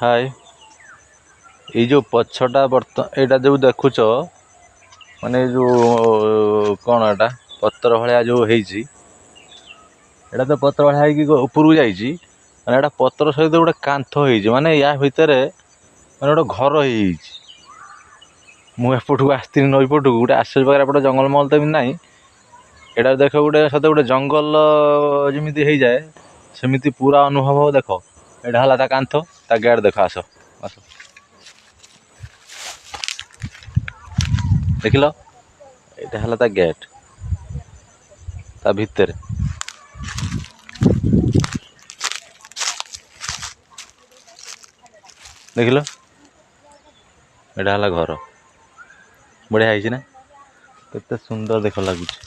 हाय ये जो पछटा एटा जो देखुच माने जो कौन एटा पत्र भाया जो होईची एटा तो पत्र भाया ऊपर जाइए माने एटा पत्र सहित गोटे कांथ होईची माने या भितर माने गोटे घर होईची मुझे आसती नई पटू गोटे आश्चर्य पाखे एपटे जंगल महल तो ना एटा देख गोटे सत गोटे जंगल जमी हो जाए सेमती पूरा अनुभव हो देख एटा है ता कांथ ता गेट देख आस आस देख लो एटा है ता गेट ता भितर देख लो एटा है घर बढ़िया है ना केते सुंदर देख लगुच।